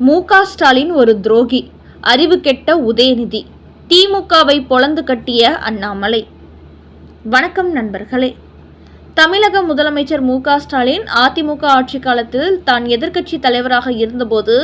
மு.க. ஸ்டாலின் ஒரு துரோகி, அறிவு கெட்ட உதயநிதி, திமுகவை பொளந்து கட்டிய அண்ணாமலை. வணக்கம் நண்பர்களே. தமிழக முதலமைச்சர் மு.க. ஸ்டாலின் அதிமுக ஆட்சி காலத்தில் தான் எதிர்க்கட்சி தலைவராக இருந்தபோது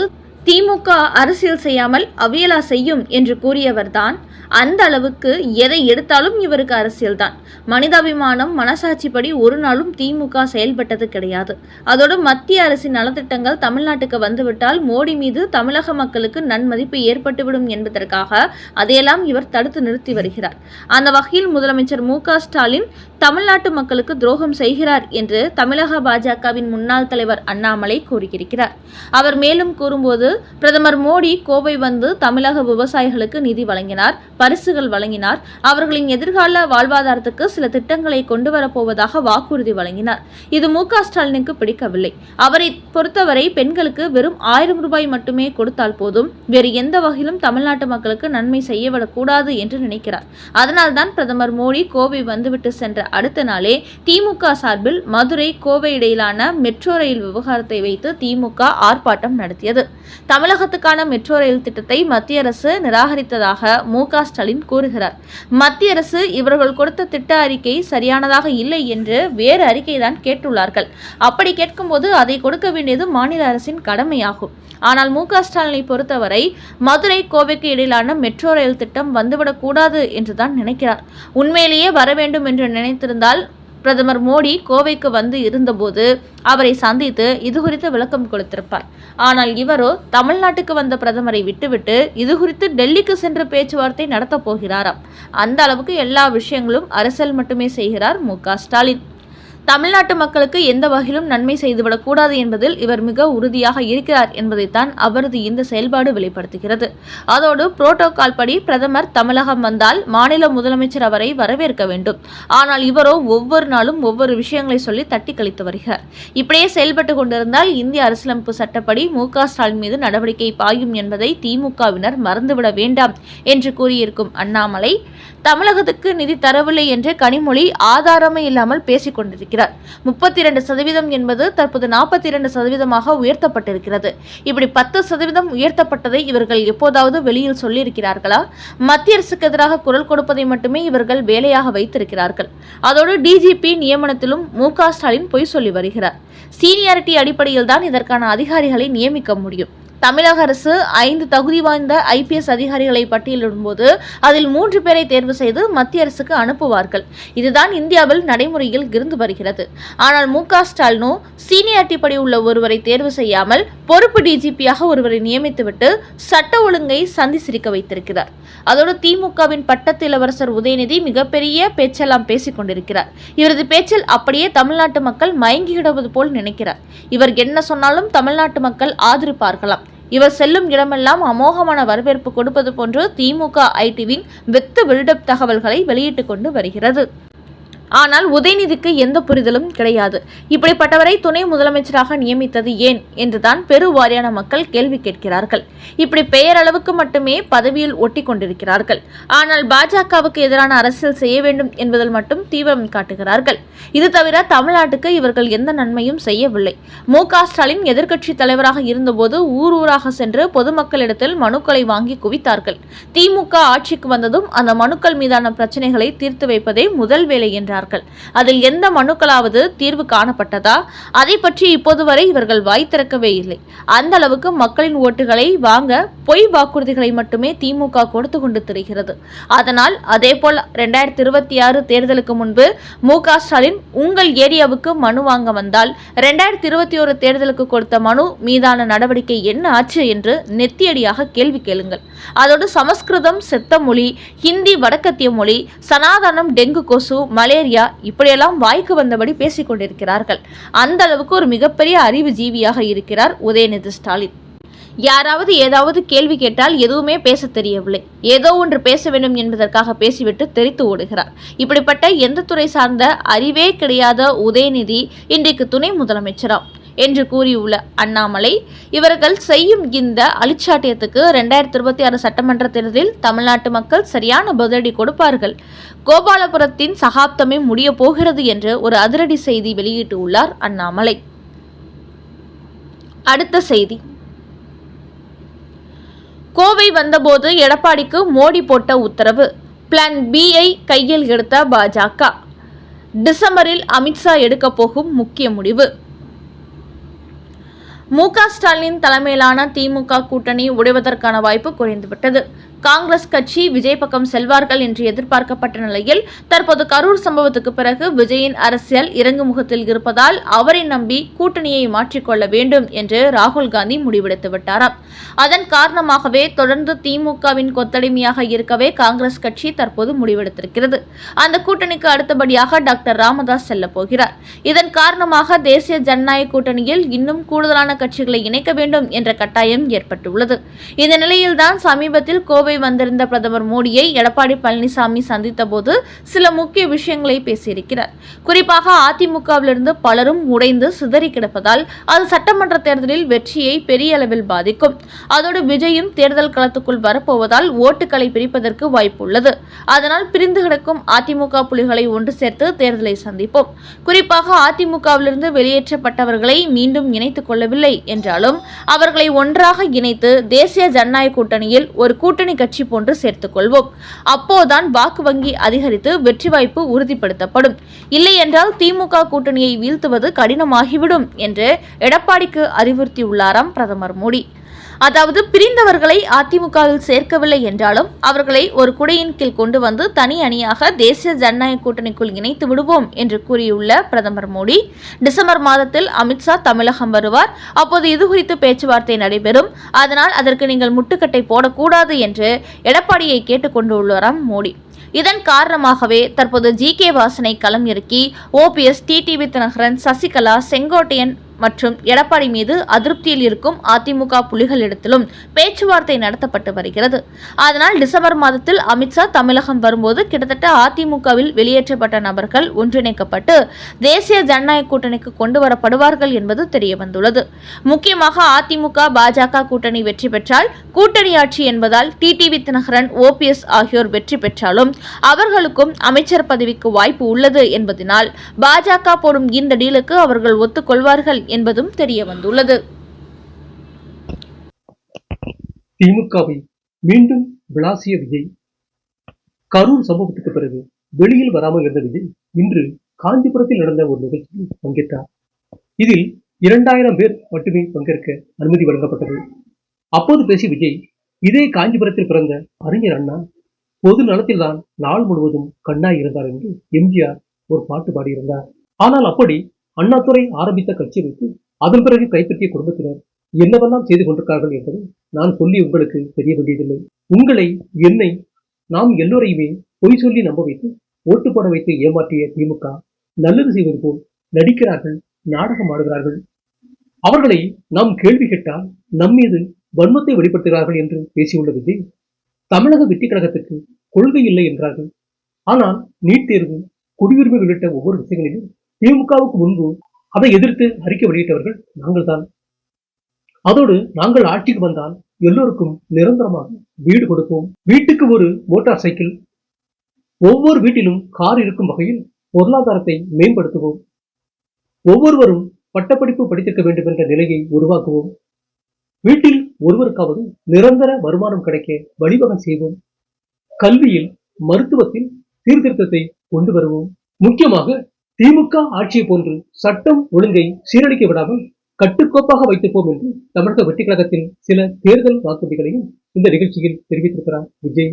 திமுக அரசியல் செய்யாமல் அவியலா செய்யும் என்று கூறியவர்தான். அந்த அளவுக்கு எதை எடுத்தாலும் இவருக்கு அரசியல்தான். மனிதாபிமானம், மனசாட்சிப்படி ஒரு நாளும் திமுக செயல்பட்டது கிடையாது. அதோடு மத்திய அரசின் நலத்திட்டங்கள் தமிழ்நாட்டுக்கு வந்துவிட்டால் மோடி மீது தமிழக மக்களுக்கு நன்மதிப்பு ஏற்பட்டுவிடும் என்பதற்காக அதையெல்லாம் இவர் தடுத்து நிறுத்தி வருகிறார். அந்த வகையில் முதலமைச்சர் மு.க. ஸ்டாலின் தமிழ்நாட்டு மக்களுக்கு துரோகம் செய்கிறார் என்று தமிழக பாஜகவின் முன்னாள் தலைவர் அண்ணாமலை கூறியிருக்கிறார். அவர் மேலும் கூறும்போது, பிரதமர் மோடி கோவை வந்து தமிழக விவசாயிகளுக்கு நிதி வழங்கினார், பரிசுகள் வழங்கினார், அவர்களின் எதிர்கால வாழ்வாதாரத்துக்கு சில திட்டங்களை கொண்டு வரப்போவதாக வாக்குறுதி வழங்கினார். இது மு.க. ஸ்டாலினுக்கு பிடிக்கவில்லை. அவரை பொறுத்தவரை பெண்களுக்கு வெறும் 1000 ரூபாய் மட்டுமே கொடுத்தால் போதும், வேறு எந்த வகையிலும் தமிழ்நாட்டு மக்களுக்கு நன்மை செய்யவிடக்கூடாது என்று நினைக்கிறார். அதனால்தான் பிரதமர் மோடி கோவை வந்துவிட்டு சென்ற அடுத்த நாளே திமுக சார்பில் மதுரை கோவை இடையிலான மெட்ரோ ரயில் விவகாரத்தை வைத்து திமுக ஆர்ப்பாட்டம் நடத்தியது. தமிழகத்துக்கான மெட்ரோ ரயில் திட்டத்தை மத்திய அரசு நிராகரித்ததாக மு.க. ஸ்டாலின் கூறுகிறார். மத்திய அரசு இவர்கள் கொடுத்த திட்ட அறிக்கை சரியானதாக இல்லை என்று வேறு அறிக்கை தான் கேட்டுள்ளார்கள். அப்படி கேட்கும்போது அதை கொடுக்க வேண்டியது மாநில அரசின் கடமையாகும். ஆனால் மு.க. ஸ்டாலினை பொறுத்தவரை மதுரை கோவைக்கு இடையிலான மெட்ரோ ரயில் திட்டம் வந்துவிடக் கூடாது என்றுதான் நினைக்கிறார். உண்மையிலேயே வர வேண்டும் என்று நினைத்திருந்தால் பிரதமர் மோடி கோவைக்கு வந்து இருந்தபோது அவரை சந்தித்து இது குறித்து விளக்கம் கொடுத்திருப்பார். ஆனால் இவரோ தமிழ்நாட்டுக்கு வந்த பிரதமரை விட்டுவிட்டு இது குறித்து டெல்லிக்கு சென்று பேச்சுவார்த்தை நடத்தப் போகிறாராம். அந்த அளவுக்கு எல்லா விஷயங்களும் அரசியல் மட்டுமே செய்கிறார் மு.க. ஸ்டாலின். தமிழ்நாட்டு மக்களுக்கு எந்த வகையிலும் நன்மை செய்துவிடக்கூடாது என்பதில் இவர் மிக உறுதியாக இருக்கிறார் என்பதைத்தான் அவரது இந்த செயல்பாடு வெளிப்படுத்துகிறது. அதோடு புரோட்டோகால் படி பிரதமர் தமிழகம் வந்தால் மாநில முதலமைச்சர் அவரை வரவேற்க வேண்டும். ஆனால் இவரோ ஒவ்வொரு நாளும் ஒவ்வொரு விஷயங்களை சொல்லி தட்டி கழித்து வருகிறார். இப்படியே செயல்பட்டு கொண்டிருந்தால் இந்திய அரசியலமைப்பு சட்டப்படி மு.க. ஸ்டாலின் மீது நடவடிக்கை பாயும் என்பதை திமுகவினர் மறந்துவிட வேண்டாம் என்று கூறியிருக்கும் அண்ணாமலை, தமிழகத்துக்கு நிதி தரவில்லை என்று கனிமொழி ஆதாரமே இல்லாமல் பேசிக் கொண்டிருக்கிறார். 32% என்பது தற்போது 42% உயர்த்தப்பட்டிருக்கிறது. இப்படி 10% உயர்த்தப்பட்டதை இவர்கள் எப்போதாவது வெளியில் சொல்லியிருக்கிறார்களா? மத்திய அரசுக்கு எதிராக குரல் கொடுப்பதை மட்டுமே இவர்கள் வேலையாக வைத்திருக்கிறார்கள். அதோடு டிஜிபி நியமனத்திலும் மு.க. ஸ்டாலின் பொய் சொல்லி வருகிறார். சீனியாரிட்டி அடிப்படையில் தான் இதற்கான அதிகாரிகளை நியமிக்க முடியும். தமிழக அரசு 5 தகுதி வாய்ந்த IPS அதிகாரிகளை பட்டியலிடும்போது அதில் 3 பேரை தேர்வு செய்து மத்திய அரசுக்கு அனுப்புவார்கள். இதுதான் இந்தியாவில் நடைமுறையில் இருந்து வருகிறது. ஆனால் மு.க. ஸ்டாலினோ சீனியாரிட்டி படி உள்ள ஒருவரை தேர்வு செய்யாமல் பொறுப்பு டிஜிபியாக ஒருவரை நியமித்துவிட்டு சட்ட ஒழுங்கை சந்தி சிரிக்க வைத்திருக்கிறார். அதோடு திமுகவின் பட்டத்து இளவரசர் உதயநிதி மிகப்பெரிய பேச்செல்லாம் பேசிக் கொண்டிருக்கிறார். இவரது பேச்சில் அப்படியே தமிழ்நாட்டு மக்கள் மயங்கிவிடுவது போல் நினைக்கிறார். இவர் என்ன சொன்னாலும் தமிழ்நாட்டு மக்கள் ஆதரிப்பார்களாம். இவர் செல்லும் இடமெல்லாம் அமோகமான வரவேற்பு கொடுப்பது போன்று திமுக ஐடி விங் வெத்து பில்டப் தகவல்களை வெளியிட்டுக் கொண்டு வருகிறது. ஆனால் உதயநிதிக்கு எந்த புரிதலும் கிடையாது. இப்படிப்பட்டவரை துணை முதலமைச்சராக நியமித்தது ஏன் என்றுதான் பெருவாரியான மக்கள் கேள்வி கேட்கிறார்கள். இப்படி பெயரளவுக்கு மட்டுமே பதவியில் ஒட்டி கொண்டிருக்கிறார்கள். ஆனால் பாஜகவுக்கு எதிரான அரசியல் செய்ய வேண்டும் என்பதில் மட்டும் தீவிரம் காட்டுகிறார்கள். இது தவிர தமிழ்நாட்டுக்கு இவர்கள் எந்த நன்மையும் செய்யவில்லை. மு.க. ஸ்டாலின் எதிர்க்கட்சி தலைவராக இருந்தபோது ஊர் ஊராக சென்று பொதுமக்களிடத்தில் மனுக்களை வாங்கி குவித்தார்கள். திமுக ஆட்சிக்கு வந்ததும் அந்த மனுக்கள் மீதான பிரச்சனைகளை தீர்த்து வைப்பதே முதல் வேலை என்றார். அதில் எந்த மனுக்களாவது தீர்வு காணப்பட்டதா? அதை பற்றி இப்போது வரை இவர்கள் வாய் திறக்கவே இல்லை. அந்த அளவுக்கு மக்களின் ஓட்டுகளை வாங்க பொய் வாக்குறுதிகளை மட்டுமே திமுக கொடுத்து கொண்டு திரிகிறது. அதனால் அதேபோல் 2026 தேர்தலுக்கு முன்பு மு.க. ஸ்டாலின் உங்கள் ஏரியாவுக்கு மனு வாங்க வந்தால் 2021 தேர்தலுக்கு கொடுத்த மனு மீதான நடவடிக்கை என்ன ஆச்சு என்று நெத்தியடியாக கேள்வி கேளுங்கள். அதோடு சமஸ்கிருதம் செத்த மொழி, ஹிந்தி வடக்கத்திய மொழி, சனாதனம், டெங்கு கொசு, மலேரியா இப்படியெல்லாம் வாய்க்கு வந்தபடி பேசிக் கொண்டிருக்கிறார்கள். அந்த அளவுக்கு ஒரு மிகப்பெரிய அறிவு ஜீவியாக இருக்கிறார் உதயநிதி ஸ்டாலின். யாராவது ஏதாவது கேள்வி கேட்டால் எதுவுமே பேச தெரியவில்லை. ஏதோ ஒன்று பேச வேண்டும் என்பதற்காக பேசிவிட்டு தெரித்து ஓடுகிறார். இப்படிப்பட்ட எந்த துறை சார்ந்த அறிவே கிடையாத உதயநிதி இன்றைக்கு துணை முதலமைச்சராம் என்று கூறியுள்ள அண்ணாமலை, இவர்கள் செய்யும் இந்த அழிச்சாட்டியத்துக்கு 2026 சட்டமன்ற தேர்தலில் தமிழ்நாட்டு மக்கள் சரியான பதிலடி கொடுப்பார்கள். கோபாலபுரத்தின் சகாப்தமே முடிய போகிறது என்று ஒரு அதிரடி செய்தி வெளியிட்டுள்ளார் அண்ணாமலை. அடுத்த செய்தி. கோவை வந்தபோது எடப்பாடிக்கு மோடி போட்ட உத்தரவு. பிளான் B-ஐ கையில் எடுத்த பாஜக. டிசம்பரில் அமித்ஷா எடுக்க போகும் முக்கிய முடிவு. மு.க. ஸ்டாலின் தலைமையிலான திமுக கூட்டணி உடைவதற்கான வாய்ப்பு குறைந்துவிட்டது. காங்கிரஸ் கட்சி விஜய் பக்கம் செல்வார்கள் என்று எதிர்பார்க்கப்பட்ட நிலையில் தற்போது கரூர் சம்பவத்துக்கு பிறகு விஜயின் அரசியல் இறங்கு முகத்தில் இருப்பதால் அவரை நம்பி கூட்டணியை மாற்றிக்கொள்ள வேண்டும் என்று ராகுல் காந்தி முடிவெடுத்து விட்டாராம். அதன் காரணமாகவே தொடர்ந்து திமுகவின் கொத்தடிமையாக இருக்கவே காங்கிரஸ் கட்சி தற்போது முடிவெடுத்திருக்கிறது. அந்த கூட்டணிக்கு அடுத்தபடியாக டாக்டர் ராமதாஸ் செல்ல போகிறார். இதன் காரணமாக தேசிய ஜனநாயக கூட்டணியில் இன்னும் கூடுதலான கட்சிகளை இணைக்க வேண்டும் என்ற கட்டாயம் ஏற்பட்டுள்ளது. இந்த நிலையில்தான் சமீபத்தில் கோவை வந்திருந்த பிரதமர் மோடியை எடப்பாடி பழனிசாமி சந்தித்த போது சில முக்கிய விஷயங்களை பேசியிருக்கிறார். குறிப்பாக அதிமுகவிலிருந்து பலரும் உடைந்து சிதறி கிடப்பதால் அது சட்டமன்ற தேர்தலில் வெற்றியை பெரிய அளவில் பாதிக்கும். அதோடு விஜயும் தேர்தல் களத்துக்குள் வரப்போவதால் ஓட்டுகளை பிரிப்பதற்கு வாய்ப்பு உள்ளது. அதனால் பிரிந்து கிடக்கும் அதிமுக புலிகளை ஒன்று சேர்த்து தேர்தலை சந்திப்போம். குறிப்பாக அதிமுகவிலிருந்து வெளியேற்றப்பட்டவர்களை மீண்டும் இணைத்துக் கொள்ளவில்லை என்றாலும் அவர்களை ஒன்றாக இணைத்து தேசிய ஜனநாயக கூட்டணியில் ஒரு கூட்டணி கட்சி போன்று சேர்த்துக் கொள்வோம். அப்போதுதான் வாக்கு வங்கி அதிகரித்து வெற்றி வாய்ப்பு உறுதிப்படுத்தப்படும். இல்லை என்றால் திமுக கூட்டணியை வீழ்த்துவது கடினமாகிவிடும் என்று எடப்பாடிக்கு அறிவுறுத்தியுள்ளாராம் பிரதமர் மோடி. அதாவது பிரிந்தவர்களை அதிமுகவில் சேர்க்கவில்லை என்றாலும் அவர்களை ஒரு குடையின் கீழ் கொண்டு வந்து தனி அணியாக தேசிய ஜனநாயக கூட்டணிக்குள் இணைத்து விடுவோம் என்று கூறியுள்ள பிரதமர் மோடி, டிசம்பர் மாதத்தில் அமித்ஷா தமிழகம் வருவார். அப்போது இதுகுறித்து பேச்சுவார்த்தை நடைபெறும். அதனால் அதற்கு நீங்கள் முட்டுக்கட்டை போடக்கூடாது என்று எடப்பாடியை கேட்டுக் கொண்டுள்ளாராம் மோடி. இதன் காரணமாகவே தற்போது GK வாசனை களம் இறக்கி OPS, டிடிவி தினகரன், சசிகலா, செங்கோட்டையன் மற்றும் எடப்பாடி மீது அதிருப்தியில் இருக்கும் அதிமுக புலிகளிடத்திலும் பேச்சுவார்த்தை நடத்தப்பட்டு வருகிறது. அதனால் டிசம்பர் மாதத்தில் அமித்ஷா தமிழகம் வரும்போது கிட்டத்தட்ட அதிமுகவில் வெளியேற்றப்பட்ட நபர்கள் ஒன்றிணைக்கப்பட்டு தேசிய ஜனநாயக கூட்டணிக்கு கொண்டு வரப்படுவார்கள் என்பது தெரியவந்துள்ளது. முக்கியமாக அதிமுக பாஜக கூட்டணி வெற்றி பெற்றால் கூட்டணி ஆட்சி என்பதால் டிடிவி தினகரன், OPS ஆகியோர் வெற்றி பெற்றாலும் அவர்களுக்கும் அமைச்சர் பதவிக்கு வாய்ப்பு உள்ளது என்பதனால் பாஜக போடும் இந்த டீலுக்கு அவர்கள் ஒத்துக்கொள்வார்கள் என்பதும் தெரிய வந்துள்ளது. திமுகவை மீண்டும் விளாசிய விஜய். கரூர் சம்பவத்துக்கு பிறகு வெளியில் வராமல் இருந்த விஜய் இன்று காஞ்சிபுரத்தில் நடந்த ஒரு நிகழ்ச்சியில் பங்கேற்றார். இதில் 2000 பேர் மட்டுமே பங்கேற்க அனுமதி வழங்கப்பட்டது. அப்போது பேசிய விஜய், இதே காஞ்சிபுரத்தில் பிறந்த அறிஞர் அண்ணா பொது நலத்தில்தான் நாள் முழுவதும் கண்ணாய் இருந்தார் என்று எம்ஜிஆர் ஒரு பாட்டு பாடியிருந்தார். ஆனால் அப்படி அண்ணாதுரை ஆரம்பித்த கட்சி வைத்து அதன் பிறகு கைப்பற்றிய குடும்பத்தினர் என்னவெல்லாம் செய்து கொண்டிருக்கார்கள் என்பதை நான் சொல்லி உங்களுக்கு தெரிய வேண்டியதில்லை. உங்களை, என்னை, நாம் எல்லோரையுமே பொய் சொல்லி நம்ப வைத்து ஓட்டு போட வைத்து ஏமாற்றிய திமுக நல்லது செய்வது போல் நடிக்கிறார்கள், நாடகம் ஆடுகிறார்கள். அவர்களை நாம் கேள்வி கேட்டால் நம்மீது வன்மத்தை வெளிப்படுத்துகிறார்கள் என்று பேசியுள்ள விஜய், தமிழக வெற்றி கழகத்துக்கு கொள்கை இல்லை என்றார்கள். ஆனால் நீட் தேர்வு, குடியுரிமை உள்ளிட்ட ஒவ்வொரு விஷயங்களிலும் திமுகவுக்கு முன்பு அதை எதிர்த்து அறிக்கை வெளியிட்டவர்கள் நாங்கள் தான். அதோடு நாங்கள் ஆட்சிக்கு வந்தால் எல்லோருக்கும் நிரந்தரமாக வீடு கொடுப்போம், வீட்டுக்கு ஒரு மோட்டார் சைக்கிள், ஒவ்வொரு வீட்டிலும் கார் இருக்கும் வகையில் பொருளாதாரத்தை மேம்படுத்துவோம், ஒவ்வொருவரும் பட்டப்படிப்பு படித்திருக்க வேண்டும் என்ற நிலையை உருவாக்குவோம், வீட்டில் ஒருவருக்காவது நிரந்தர வருமானம் கிடைக்க வழிவகை செய்வோம், கல்வியில், மருத்துவத்தில் சீர்திருத்தத்தை கொண்டு வருவோம். முக்கியமாக திமுக ஆட்சியை போன்று சட்டம் ஒழுங்கை சீரழிக்க விடாமல் கட்டுக்கோப்பாக வைத்திருப்போம் என்று தமிழக வெற்றி கழகத்தின் சில தேர்தல் வாக்குறுதிகளையும் இந்த நிகழ்ச்சியில் தெரிவித்திருக்கிறார் விஜய்.